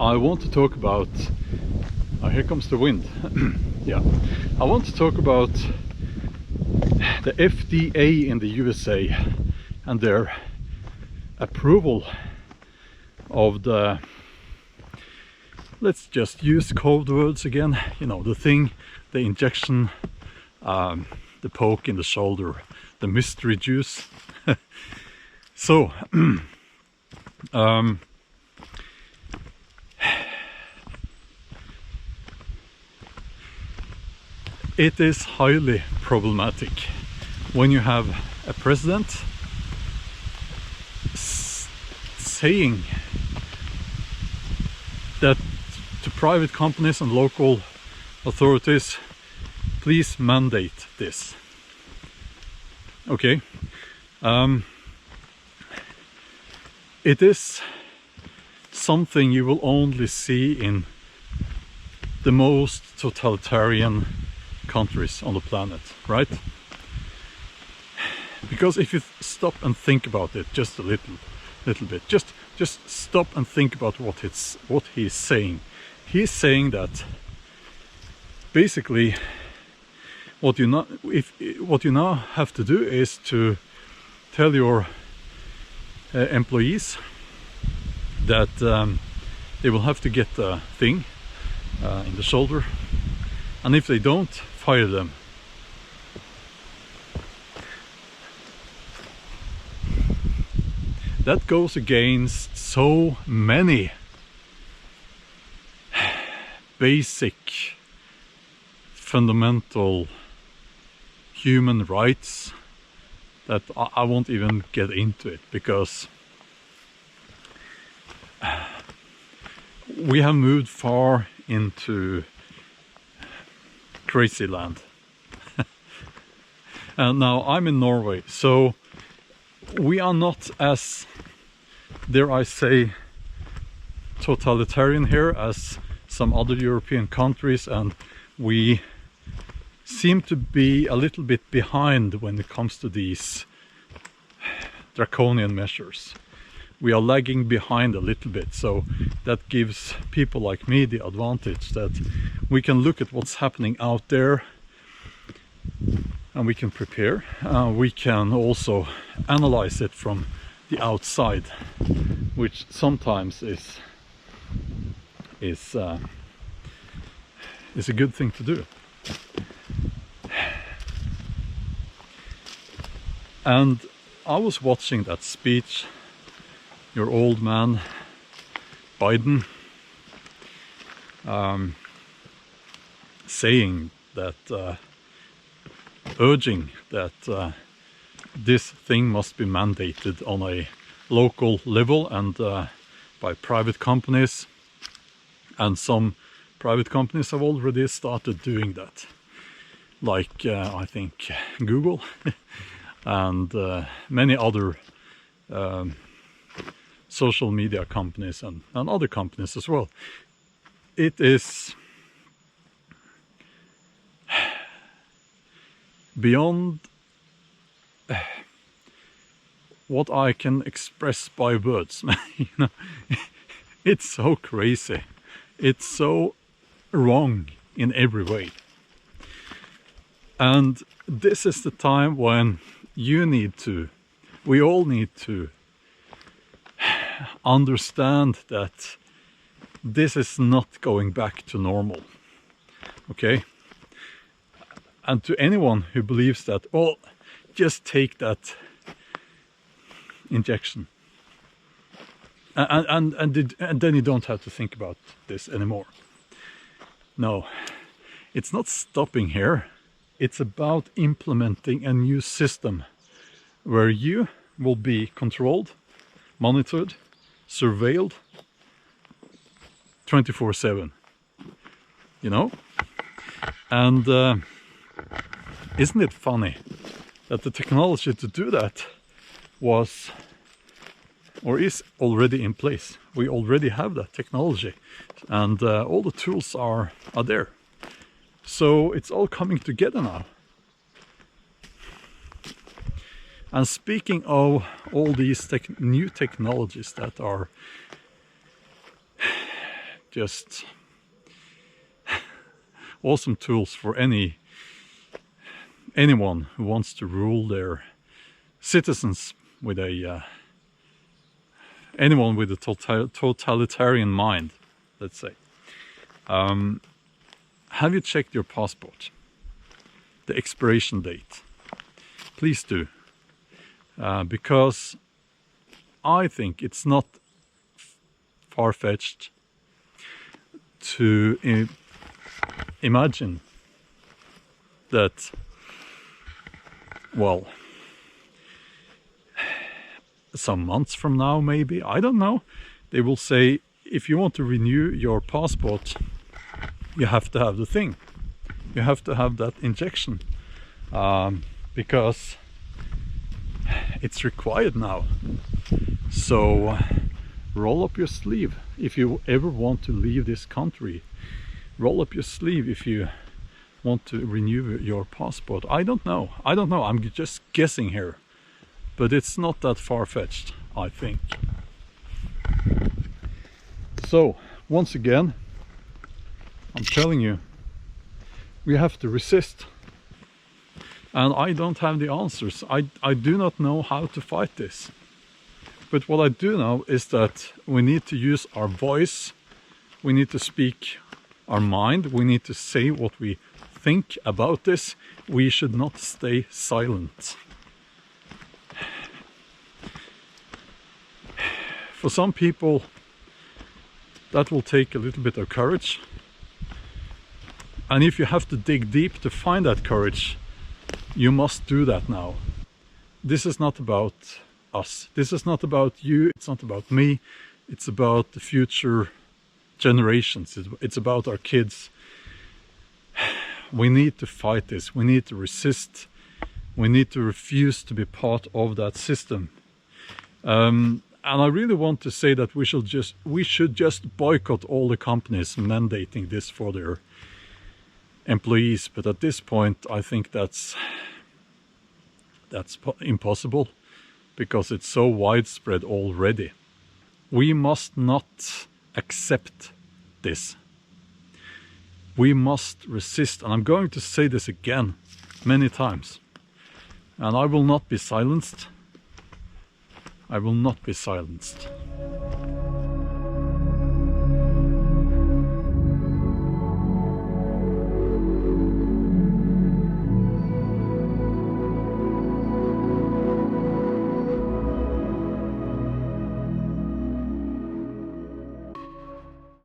I want to talk about... here comes the wind. Yeah, I want to talk about the FDA in the USA and their approval of the... Let's just use code words again. You know, the thing, the injection, the poke in the shoulder, the mystery juice. So, it is highly problematic when you have a president saying that to private companies and local authorities, please mandate this. Okay, it is something you will only see in the most totalitarian countries on the planet, right? Because if you stop and think about it just a little bit, just stop and think about what he's saying. He's saying that basically what you now have to do is to tell your employees that they will have to get the thing in the shoulder, and if they don't, fire them. That goes against so many basic, fundamental human rights that I won't even get into it, because we have moved far into crazy land. And now I'm in Norway, so we are not as, dare I say, totalitarian here as some other European countries, and we seem to be a little bit behind when it comes to these draconian measures. We are lagging behind a little bit, so that gives people like me the advantage that we can look at what's happening out there and we can prepare. We can also analyze it from the outside, which sometimes is a good thing to do. And I was watching that speech, your old man Biden, saying that, urging that this thing must be mandated on a local level and by private companies, and some private companies have already started doing that, like I think Google and many other social media companies and other companies as well. It is beyond what I can express by words. You know, it's so crazy. It's so wrong in every way. And this is the time when we all need to understand that this is not going back to normal. Okay? And to anyone who believes that, well, just take that injection and then you don't have to think about this anymore. No, it's not stopping here. It's about implementing a new system where you will be controlled, monitored, surveilled 24/7, you know? And isn't it funny that the technology to do that was or is already in place? We already have that technology, and all the tools are there. So it's all coming together now. And speaking of all these new technologies that are just awesome tools for anyone who wants to rule their citizens with anyone with a totalitarian mind, let's say. Have you checked your passport? The expiration date? Please do. Because I think it's not far-fetched to imagine that, well, some months from now, maybe, I don't know, they will say, if you want to renew your passport, you have to have the thing. You have to have that injection, because it's required now. So roll up your sleeve if you ever want to leave this country. Roll up your sleeve if you want to renew your passport. I don't know, I'm just guessing here, but it's not that far-fetched, I think. So once again, I'm telling you, we have to resist. And I don't have the answers. I do not know how to fight this. But what I do know is that we need to use our voice, we need to speak our mind, we need to say what we think about this. We should not stay silent. For some people, that will take a little bit of courage. And if you have to dig deep to find that courage, you must do that now. This is not about us. This is not about you. It's not about me. It's about the future generations. It's about our kids. We need to fight this. We need to resist. We need to refuse to be part of that system. And I really want to say that we should just boycott all the companies mandating this for their employees. But at this point, I think that's impossible, because it's so widespread already. We must not accept this. We must resist, and I'm going to say this again many times, and I will not be silenced. I will not be silenced.